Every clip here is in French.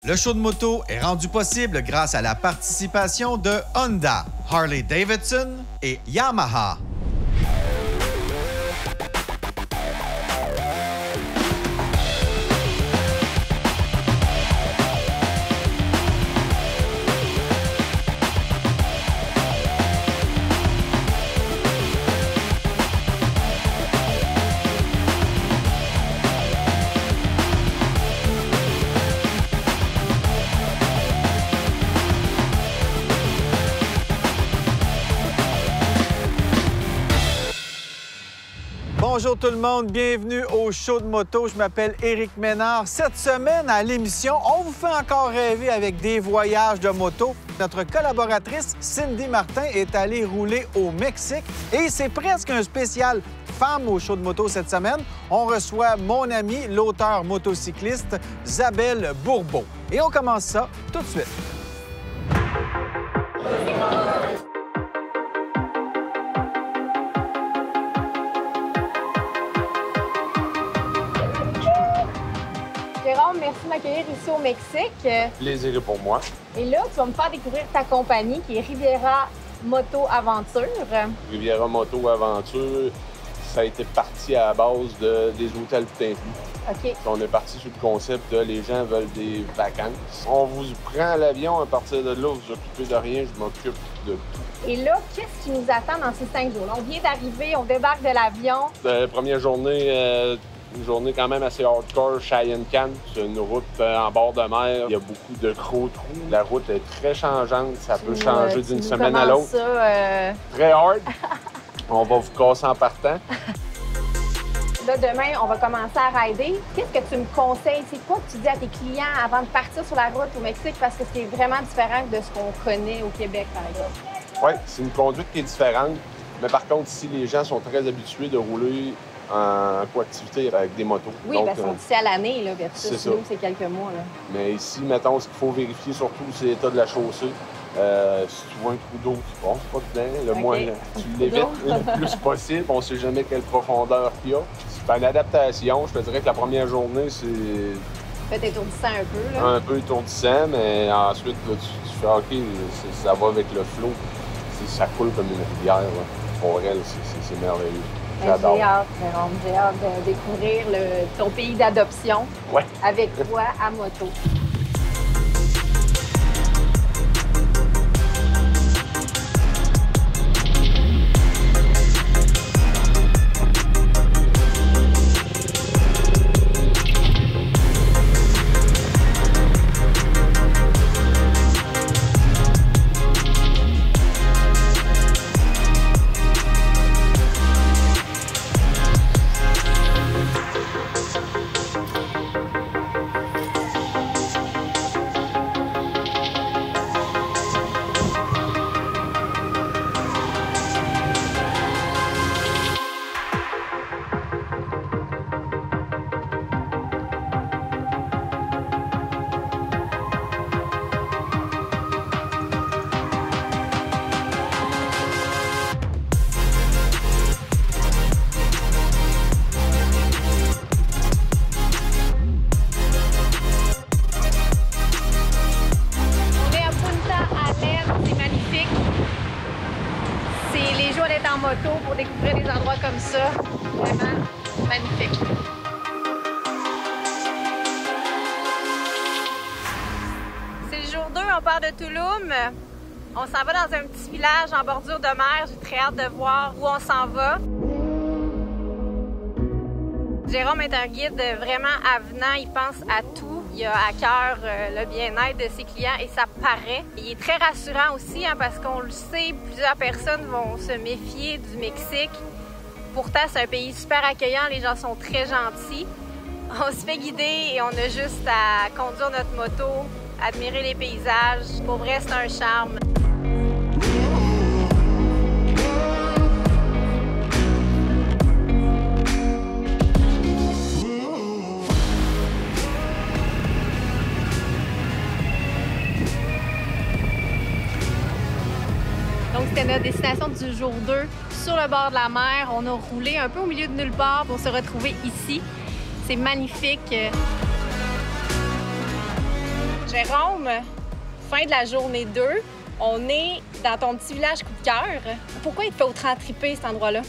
Le show de moto est rendu possible grâce à la participation de Honda, Harley-Davidson et Yamaha. Bonjour tout le monde, bienvenue au show de moto. Je m'appelle Éric Ménard. Cette semaine à l'émission, on vous fait encore rêver avec des voyages de moto. Notre collaboratrice Cindy Martin est allée rouler au Mexique et c'est presque un spécial femme au show de moto cette semaine. On reçoit mon ami, l'auteur motocycliste Zabel Bourbeau. Et on commence ça tout de suite. Jérôme, merci de m'accueillir ici au Mexique. Plaisir est pour moi. Et là, tu vas me faire découvrir ta compagnie qui est Riviera Moto Aventure. Riviera Moto Aventure, ça a été parti à la base des hôtels tout inclus. OK. On est parti sur le concept de les gens veulent des vacances. On vous prend à l'avion, à partir de là, vous vous occupez de rien, je m'occupe de tout. Et là, qu'est-ce qui nous attend dans ces 5 jours? Là, on vient d'arriver, on débarque de l'avion. La première journée, une journée quand même assez hardcore, Cheyenne Can. C'est une route en bord de mer. Il y a beaucoup de gros trous. La route est très changeante. Ça peut changer d'une semaine à l'autre. Très hard. On va vous casser en partant. Là, demain, on va commencer à rider. Qu'est-ce que tu me conseilles? C'est quoi que tu dis à tes clients avant de partir sur la route au Mexique? Parce que c'est vraiment différent de ce qu'on connaît au Québec, par exemple. Oui, c'est une conduite qui est différente. Mais par contre, ici, les gens sont très habitués de rouler en coactivité avec des motos. Oui, donc, parce qu'on dit c'est à l'année, là, versus c'est nous, c'est quelques mois. Là. Mais ici, mettons, ce qu'il faut vérifier surtout, c'est l'état de la chaussée. Si tu vois un trou d'eau qui passe pas dedans, le moins tu l'évites le plus possible. On ne sait jamais quelle profondeur qu'il y a. C'est une adaptation. Je te dirais que la première journée, c'est peut-être étourdissant un peu. Là. Un peu étourdissant, mais ensuite, là, tu fais OK, ça va avec le flot. Ça coule comme une rivière. Là. Pour elle, c'est merveilleux. J'adore. J'ai hâte, Jérôme. J'ai hâte de découvrir ton pays d'adoption avec toi à moto. En moto pour découvrir des endroits comme ça. Vraiment magnifique. C'est le jour 2, on part de Tulum. On s'en va dans un petit village en bordure de mer. J'ai très hâte de voir où on s'en va. Jérôme est un guide vraiment avenant, il pense à tout. Il a à cœur le bien-être de ses clients et ça paraît. Il est très rassurant aussi parce qu'on le sait, plusieurs personnes vont se méfier du Mexique. Pourtant, c'est un pays super accueillant, les gens sont très gentils. On se fait guider et on a juste à conduire notre moto, admirer les paysages. Pour vrai, c'est un charme. Donc, c'était notre destination du jour 2 sur le bord de la mer. On a roulé un peu au milieu de nulle part pour se retrouver ici. C'est magnifique. Jérôme, fin de la journée 2, on est dans ton petit village coup de cœur. Pourquoi il te fait autant triper cet endroit-là?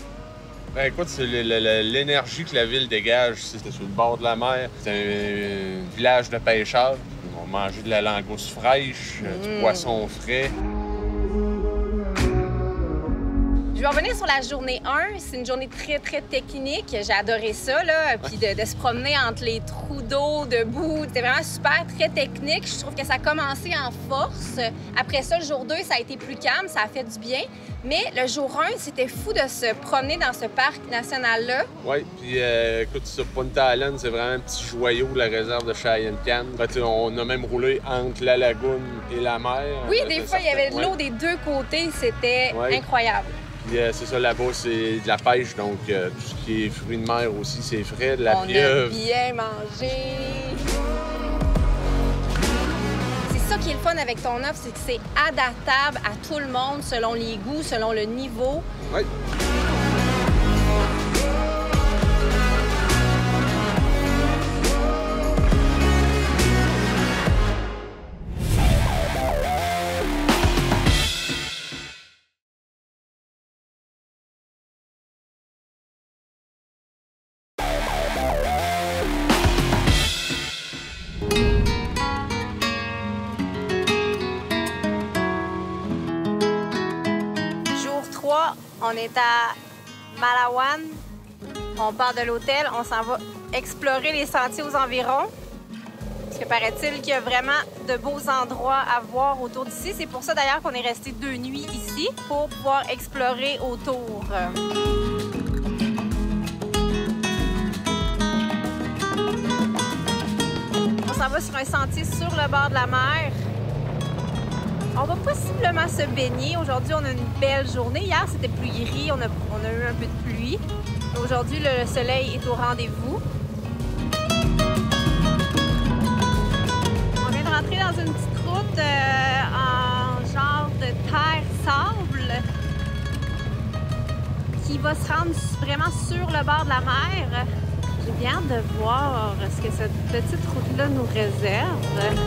Ben écoute, c'est l'énergie que la ville dégage. C'était sur le bord de la mer. C'est un village de pêcheurs. On mangeait de la langouste fraîche, du poisson frais. Je vais revenir sur la journée 1. C'est une journée très, très technique. J'ai adoré ça, là. Puis de se promener entre les trous d'eau, debout. C'était vraiment super, très technique. Je trouve que ça a commencé en force. Après ça, le jour 2, ça a été plus calme. Ça a fait du bien. Mais le jour 1, c'était fou de se promener dans ce parc national-là. Oui, puis écoute, ça, Punta Island, c'est vraiment un petit joyau de la réserve de Cheyenne Can. On a même roulé entre la lagune et la mer. Oui, des fois, il y avait de l'eau des deux côtés. C'était incroyable. C'est ça, là-bas, c'est de la pêche, donc tout ce qui est fruits de mer aussi, c'est frais, de la pieuvre. On a bien mangé. C'est ça qui est le fun avec ton offre, c'est que c'est adaptable à tout le monde, selon les goûts, selon le niveau. Oui. On est à Malawan. On part de l'hôtel. On s'en va explorer les sentiers aux environs. Parce que paraît-il qu'il y a vraiment de beaux endroits à voir autour d'ici. C'est pour ça d'ailleurs qu'on est resté 2 nuits ici pour pouvoir explorer autour. On s'en va sur un sentier sur le bord de la mer. On va possiblement se baigner. Aujourd'hui, on a une belle journée. Hier, c'était plus gris. On a eu un peu de pluie. Aujourd'hui, le soleil est au rendez-vous. On vient de rentrer dans une petite route en genre de terre-sable qui va se rendre vraiment sur le bord de la mer. J'ai bien hâte de voir ce que cette petite route-là nous réserve.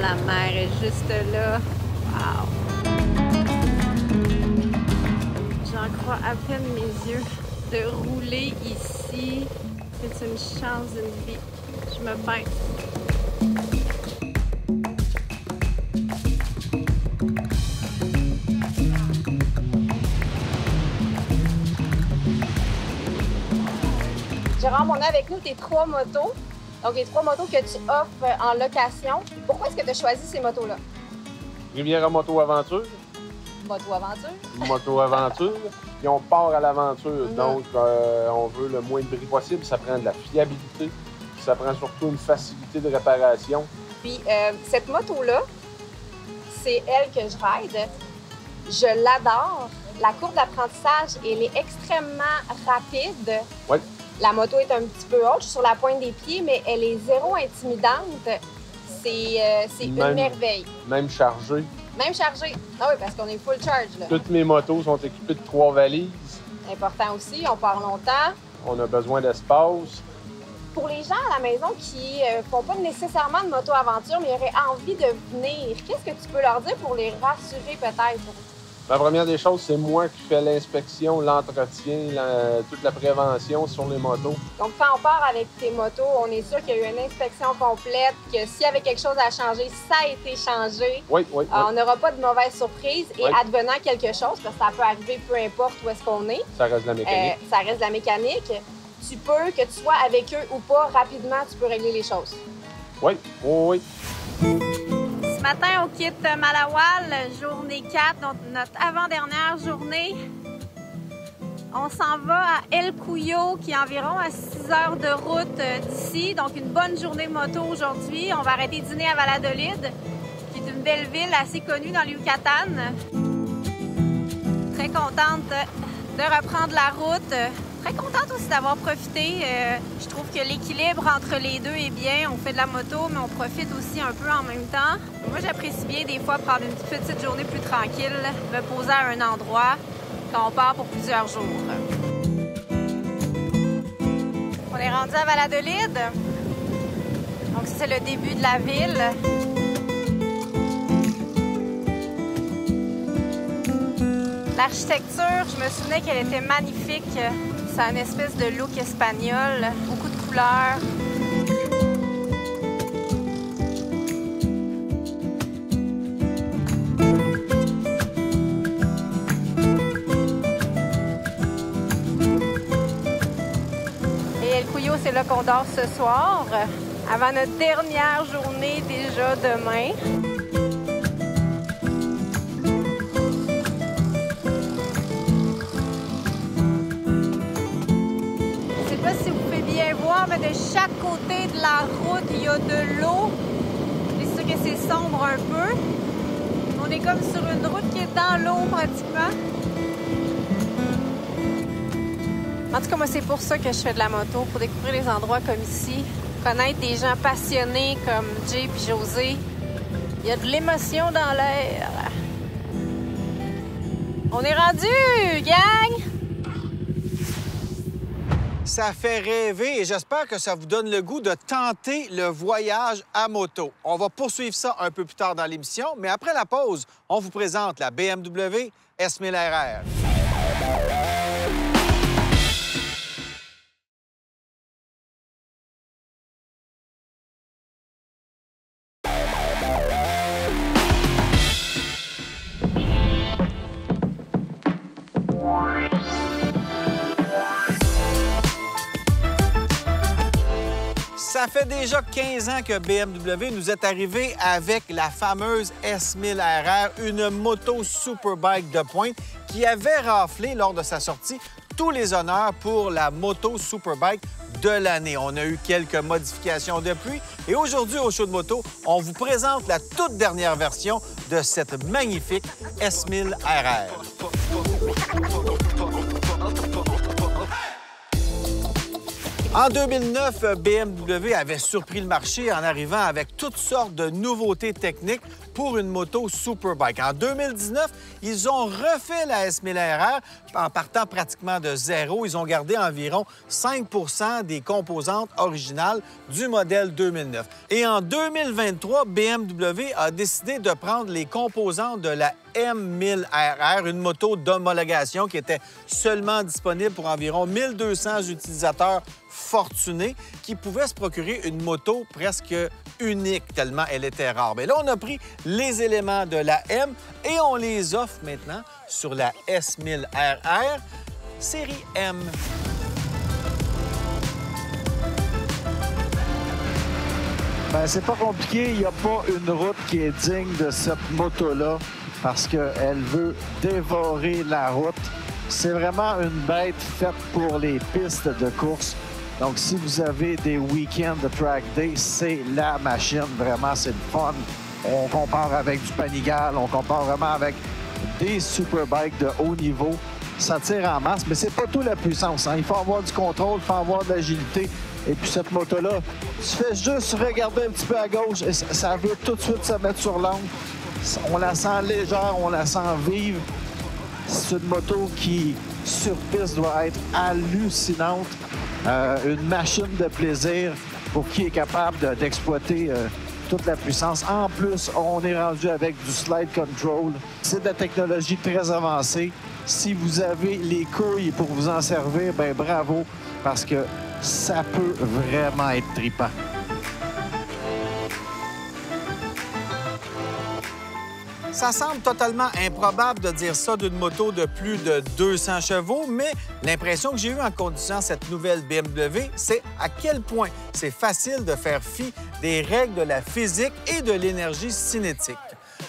La mer est juste là. Wow! J'en crois à peine mes yeux de rouler ici. C'est une chance d'une vie. Je me peins. Jérôme, on a avec nous tes 3 motos. Donc, les 3 motos que tu offres en location. Pourquoi est-ce que tu as choisi ces motos-là? Riviera Moto Aventure. Moto Aventure. Moto Aventure. Puis on part à l'aventure. Donc, on veut le moins de bris possible. Ça prend de la fiabilité. Puis ça prend surtout une facilité de réparation. Puis, cette moto-là, c'est elle que je ride. Je l'adore. La courbe d'apprentissage, elle est extrêmement rapide. Oui. La moto est un petit peu haute, je suis sur la pointe des pieds, mais elle est zéro intimidante. C'est une merveille. Même chargée. Même chargée. Ah oui, parce qu'on est full charge, là. Toutes mes motos sont équipées de 3 valises. Important aussi, on part longtemps. On a besoin d'espace. Pour les gens à la maison qui font pas nécessairement de moto-aventure, mais auraient envie de venir, qu'est-ce que tu peux leur dire pour les rassurer peut-être? La première des choses, c'est moi qui fais l'inspection, l'entretien, toute la prévention sur les motos. Donc, quand on part avec tes motos, on est sûr qu'il y a eu une inspection complète, que s'il y avait quelque chose à changer, ça a été changé. Oui. On n'aura pas de mauvaise surprise et advenant quelque chose, parce que ça peut arriver peu importe où est-ce qu'on est. Ça reste de la mécanique. Ça reste de la mécanique. Tu peux, que tu sois avec eux ou pas, rapidement, tu peux régler les choses. Oui. Ce matin, on quitte Malawal, journée 4, donc notre avant-dernière journée. On s'en va à El Cuyo, qui est environ à 6 heures de route d'ici. Donc, une bonne journée moto aujourd'hui. On va arrêter dîner à Valladolid, qui est une belle ville assez connue dans le Yucatan. Très contente de reprendre la route. Très contente aussi d'avoir profité. Je trouve que l'équilibre entre les deux est bien. On fait de la moto, mais on profite aussi un peu en même temps. Moi, j'apprécie bien des fois prendre une petite journée plus tranquille, me poser à un endroit quand on part pour plusieurs jours. On est rendu à Valladolid. Donc, c'est le début de la ville. L'architecture, je me souvenais qu'elle était magnifique. Ça a une espèce de look espagnol, beaucoup de couleurs. Et El Cuyo, c'est là qu'on dort ce soir, avant notre dernière journée déjà demain. Mais de chaque côté de la route, il y a de l'eau. C'est sûr que c'est sombre un peu. On est comme sur une route qui est dans l'eau pratiquement. En tout cas, moi, c'est pour ça que je fais de la moto, pour découvrir les endroits comme ici, connaître des gens passionnés comme Jay et José. Il y a de l'émotion dans l'air. On est rendu, gang! Ça fait rêver et j'espère que ça vous donne le goût de tenter le voyage à moto. On va poursuivre ça un peu plus tard dans l'émission, mais après la pause, on vous présente la BMW S1000RR. Ça fait déjà 15 ans que BMW nous est arrivé avec la fameuse S1000RR, une moto superbike de pointe qui avait raflé lors de sa sortie tous les honneurs pour la moto superbike de l'année. On a eu quelques modifications depuis et aujourd'hui au Show de moto, on vous présente la toute dernière version de cette magnifique S1000RR. En 2009, BMW avait surpris le marché en arrivant avec toutes sortes de nouveautés techniques pour une moto superbike. En 2019, ils ont refait la S1000RR en partant pratiquement de zéro. Ils ont gardé environ 5 % des composantes originales du modèle 2009. Et en 2023, BMW a décidé de prendre les composantes de la M1000RR, une moto d'homologation qui était seulement disponible pour environ 1200 utilisateurs fortunés qui pouvaient se procurer une moto presque unique tellement elle était rare. Mais là, on a pris les éléments de la M et on les offre maintenant sur la S1000RR série M. Bien, c'est pas compliqué. Il n'y a pas une route qui est digne de cette moto-là parce qu'elle veut dévorer la route. C'est vraiment une bête faite pour les pistes de course. Donc, si vous avez des week-ends de track day, c'est la machine. Vraiment, c'est le fun. On compare avec du Panigale, on compare vraiment avec des superbikes de haut niveau. Ça tire en masse, mais c'est pas tout la puissance. Hein. Il faut avoir du contrôle, il faut avoir de l'agilité. Et puis cette moto-là, tu fais juste regarder un petit peu à gauche et ça veut tout de suite se mettre sur l'angle. On la sent légère, on la sent vive. C'est une moto qui, sur piste, doit être hallucinante. Une machine de plaisir pour qui est capable d'exploiter toute la puissance. En plus, on est rendu avec du slide control. C'est de la technologie très avancée. Si vous avez les couilles pour vous en servir, bien bravo, parce que ça peut vraiment être trippant. Ça semble totalement improbable de dire ça d'une moto de plus de 200 chevaux, mais l'impression que j'ai eue en conduisant cette nouvelle BMW, c'est à quel point c'est facile de faire fi des règles de la physique et de l'énergie cinétique.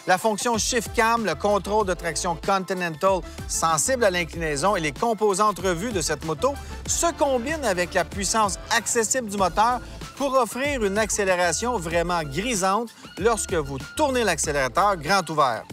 La fonction Shift Cam, le contrôle de traction Continental sensible à l'inclinaison et les composantes revues de cette moto se combinent avec la puissance accessible du moteur pour offrir une accélération vraiment grisante lorsque vous tournez l'accélérateur grand ouvert.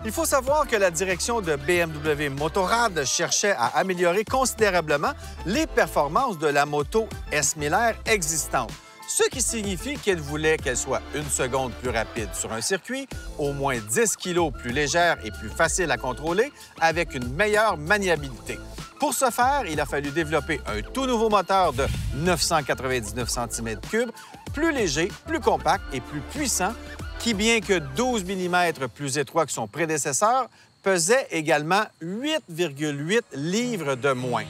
Il faut savoir que la direction de BMW Motorrad cherchait à améliorer considérablement les performances de la moto S1000R existante. Ce qui signifie qu'elle voulait qu'elle soit une seconde plus rapide sur un circuit, au moins 10 kg plus légère et plus facile à contrôler, avec une meilleure maniabilité. Pour ce faire, il a fallu développer un tout nouveau moteur de 999 cm3, plus léger, plus compact et plus puissant, qui, bien que 12 mm plus étroit que son prédécesseur, pesait également 8,8 livres de moins.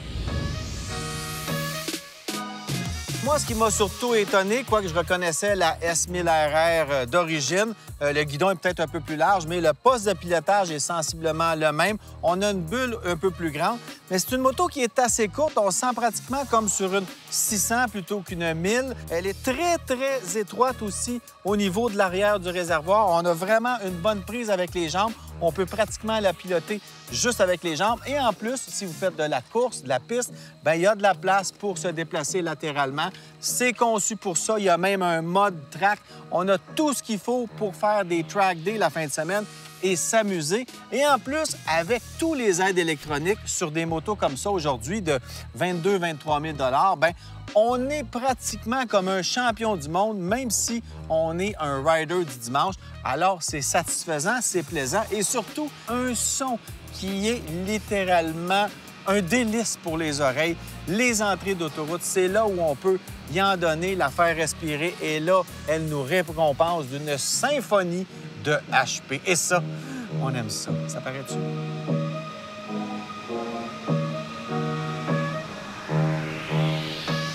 Moi, ce qui m'a surtout étonné, quoique je reconnaissais la S1000RR d'origine, le guidon est peut-être un peu plus large, mais le poste de pilotage est sensiblement le même. On a une bulle un peu plus grande, mais c'est une moto qui est assez courte. On sent pratiquement comme sur une 600 plutôt qu'une 1000. Elle est très, très étroite aussi au niveau de l'arrière du réservoir. On a vraiment une bonne prise avec les jambes. On peut pratiquement la piloter juste avec les jambes. Et en plus, si vous faites de la course, de la piste, bien, il y a de la place pour se déplacer latéralement. C'est conçu pour ça. Il y a même un mode track. On a tout ce qu'il faut pour faire des track days la fin de semaine et s'amuser. Et en plus, avec tous les aides électroniques sur des motos comme ça aujourd'hui de 22 000 23 000 bien, on est pratiquement comme un champion du monde, même si on est un rider du dimanche. Alors, c'est satisfaisant, c'est plaisant et surtout un son qui est littéralement un délice pour les oreilles. Les entrées d'autoroute, c'est là où on peut y en donner, la faire respirer. Et là, elle nous récompense d'une symphonie de HP. Et ça, on aime ça. Ça paraît-tu?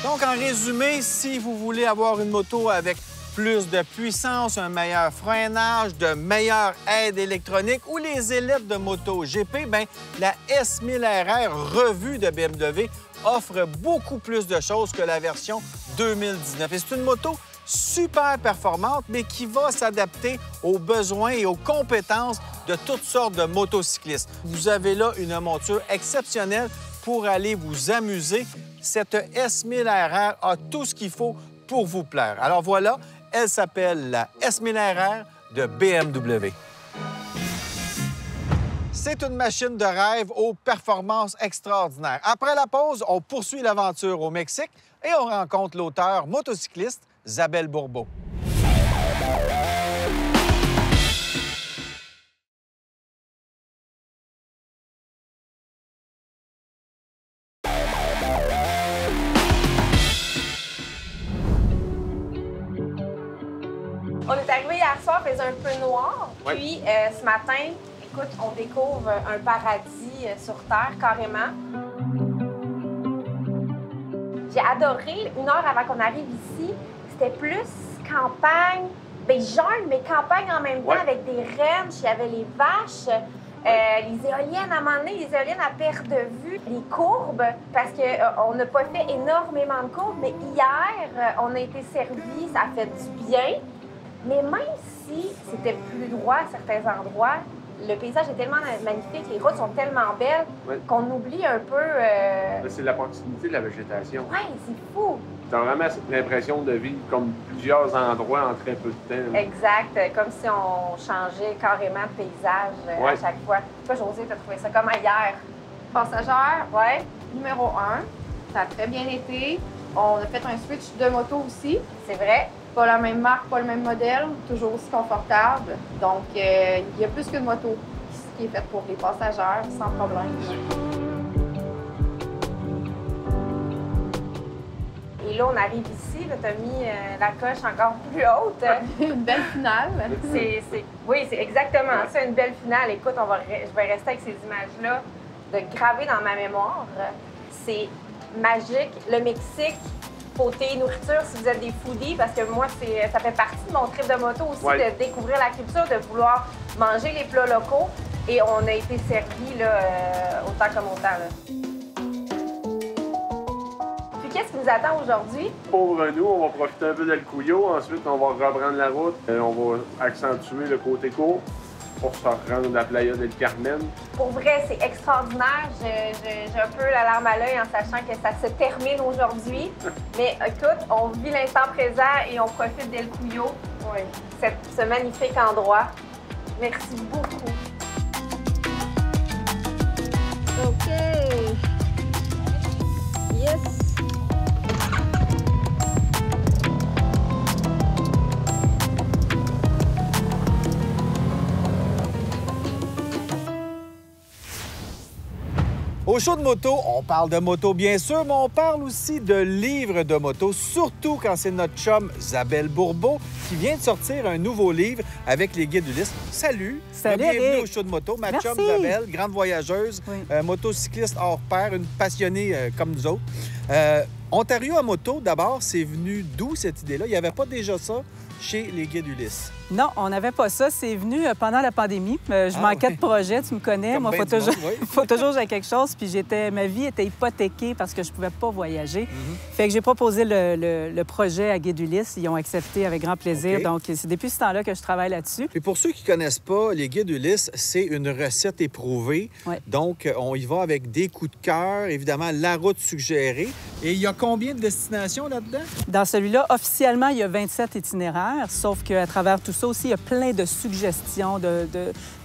Donc, en résumé, si vous voulez avoir une moto avec plus de puissance, un meilleur freinage, de meilleures aides électroniques ou les élites de MotoGP, bien, la S1000RR revue de BMW offre beaucoup plus de choses que la version 2019. Et c'est une moto super performante, mais qui va s'adapter aux besoins et aux compétences de toutes sortes de motocyclistes. Vous avez là une monture exceptionnelle pour aller vous amuser. Cette S1000RR a tout ce qu'il faut pour vous plaire. Alors voilà, elle s'appelle la S1000RR de BMW. C'est une machine de rêve aux performances extraordinaires. Après la pause, on poursuit l'aventure au Mexique et on rencontre l'auteur motocycliste Zabel Bourbeau. On est arrivé hier soir, il faisait un peu noir. Oui. Puis ce matin, écoute, on découvre un paradis sur Terre, carrément. J'ai adoré, une heure avant qu'on arrive ici, c'était plus campagne, bien jungle, mais campagne en même temps, avec des rennes, il y avait les vaches, les éoliennes à un moment donné, les éoliennes à perte de vue, les courbes, parce qu'on n'a pas fait énormément de courbes, mais hier, on a été servis, ça a fait du bien. Mais même si c'était plus droit à certains endroits, le paysage est tellement magnifique, les routes sont tellement belles qu'on oublie un peu... C'est la proximité de la végétation. Oui, c'est fou! T'as vraiment l'impression de vivre comme plusieurs endroits en très peu de temps. Exact, comme si on changeait carrément de paysage à chaque fois. Toi, Josée, t'as trouvé ça comment hier? Passagère, numéro 1. Ça a très bien été. On a fait un switch de moto aussi. C'est vrai. Pas la même marque, pas le même modèle, toujours aussi confortable. Donc, il y a plus qu'une moto qui est faite pour les passagers, sans problème. Et là, on arrive ici, tu as mis la coche encore plus haute. Une belle finale. Oui, c'est exactement ça, une belle finale. Écoute, je vais rester avec ces images-là, de graver dans ma mémoire. C'est magique. Le Mexique, côté nourriture, si vous êtes des foodies, parce que moi, ça fait partie de mon trip de moto aussi, de découvrir la culture, de vouloir manger les plats locaux. Et on a été servis là, autant comme autant. Là. Puis qu'est-ce qui nous attend aujourd'hui? Pour nous, on va profiter un peu d'El Cuyo. Ensuite, on va reprendre la route. On va accentuer le côté court pour se rendre à Playa del Carmen. Pour vrai, c'est extraordinaire. J'ai un peu la larme à l'œil en sachant que ça se termine aujourd'hui. Mais écoute, on vit l'instant présent et on profite d'El Cuyo, ce magnifique endroit. Merci beaucoup. OK. Yes. Au show de moto, on parle de moto bien sûr, mais on parle aussi de livres de moto, surtout quand c'est notre chum Isabelle Bourbeau qui vient de sortir un nouveau livre avec les guides Ulysse. Salut! Salut, bienvenue Eric. au show de moto. Ma Merci. chum Isabelle, grande voyageuse, Oui. motocycliste hors pair, une passionnée comme nous autres. Ontario à moto, d'abord, c'est venu d'où cette idée-là? Il n'y avait pas déjà ça chez les guides Ulysse? Non, on n'avait pas ça. C'est venu pendant la pandémie. Je manquais ouais. de projet, tu me connais. Comme Moi, ben faut du toujours, monde, oui. faut toujours que j'ai quelque chose. Puis ma vie était hypothéquée parce que je pouvais pas voyager. Fait que j'ai proposé le projet à Guide Ulysse. Ils ont accepté avec grand plaisir. OK. Donc, c'est depuis ce temps-là que je travaille là-dessus. Et pour ceux qui ne connaissent pas, les guides Ulysse, c'est une recette éprouvée. Ouais. Donc, on y va avec des coups de cœur, évidemment, la route suggérée. Et il y a combien de destinations là-dedans? Dans celui-là, officiellement, il y a 27 itinéraires, sauf qu'à travers tout ça aussi, il y a plein de suggestions,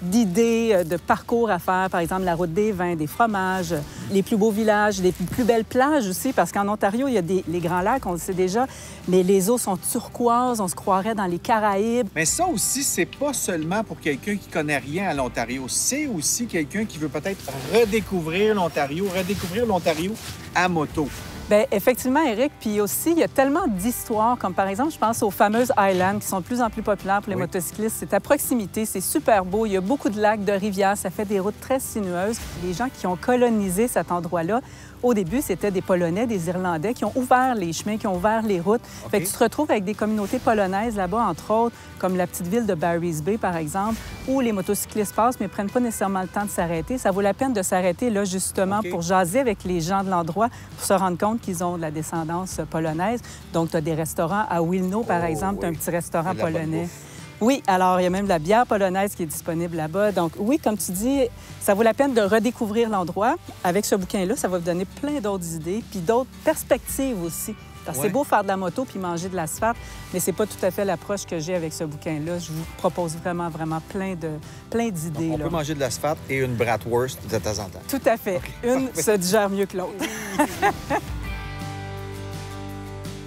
d'idées, de parcours à faire. Par exemple, la route des vins, des fromages, les plus beaux villages, les plus belles plages aussi, parce qu'en Ontario, il y a les Grands Lacs, on le sait déjà, mais les eaux sont turquoises, on se croirait dans les Caraïbes. Mais ça aussi, c'est pas seulement pour quelqu'un qui connaît rien à l'Ontario. C'est aussi quelqu'un qui veut peut-être redécouvrir l'Ontario à moto. Bien, effectivement, Éric. Puis aussi, il y a tellement d'histoires, comme par exemple, je pense aux fameuses Highlands qui sont de plus en plus populaires pour les motocyclistes. C'est à proximité, c'est super beau. Il y a beaucoup de lacs, de rivières, ça fait des routes très sinueuses. Les gens qui ont colonisé cet endroit-là, au début, c'était des Polonais, des Irlandais qui ont ouvert les chemins, qui ont ouvert les routes. Fait que tu te retrouves avec des communautés polonaises là-bas, entre autres, comme la petite ville de Barry's Bay, par exemple, où les motocyclistes passent, mais prennent pas nécessairement le temps de s'arrêter. Ça vaut la peine de s'arrêter là, justement, pour jaser avec les gens de l'endroit, pour se rendre compte qu'ils ont de la descendance polonaise. Donc, tu as des restaurants à Wilno, par exemple, tu as un petit restaurant polonais. Oui, alors il y a même de la bière polonaise qui est disponible là-bas. Donc oui, comme tu dis, ça vaut la peine de redécouvrir l'endroit. Avec ce bouquin-là, ça va vous donner plein d'autres idées, puis d'autres perspectives aussi. Parce que c'est beau faire de la moto puis manger de l'asphalte, mais c'est pas tout à fait l'approche que j'ai avec ce bouquin-là. Je vous propose vraiment plein d'idées. On peut manger de l'asphalte et une bratwurst de temps en temps. Tout à fait. Une se digère mieux que l'autre.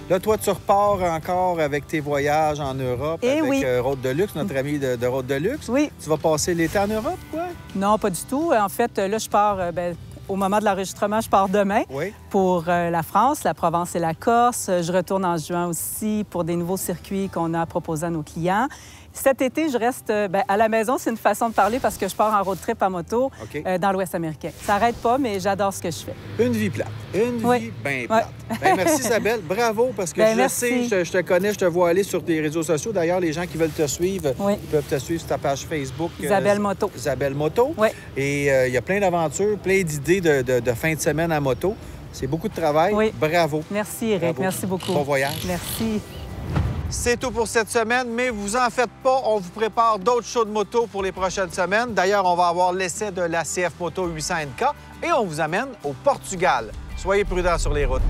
Là, toi, tu repars encore avec tes voyages en Europe avec Road de Luxe, notre ami de Road de Luxe. Oui. Tu vas passer l'été en Europe, quoi? Non, pas du tout. En fait, là, je pars... au moment de l'enregistrement, je pars demain pour la France, la Provence et la Corse. Je retourne en juin aussi pour des nouveaux circuits qu'on a proposés à nos clients. Cet été, je reste à la maison. C'est une façon de parler parce que je pars en road trip à moto dans l'Ouest américain. Ça n'arrête pas, mais j'adore ce que je fais. Une vie plate. Une vie bien plate. Ben, merci Isabelle. Bravo parce que je te connais, je te vois aller sur tes réseaux sociaux. D'ailleurs, les gens qui veulent te suivre peuvent te suivre sur ta page Facebook. Isabelle Moto. Isabelle Moto. Oui. Et il y a plein d'aventures, plein d'idées de fin de semaine à moto. C'est beaucoup de travail. Oui. Bravo. Merci, Éric. Bravo. Merci beaucoup. Bon voyage. Merci. C'est tout pour cette semaine, mais vous en faites pas, on vous prépare d'autres shows de moto pour les prochaines semaines. D'ailleurs, on va avoir l'essai de la CF Moto 800 NK et on vous amène au Portugal. Soyez prudents sur les routes.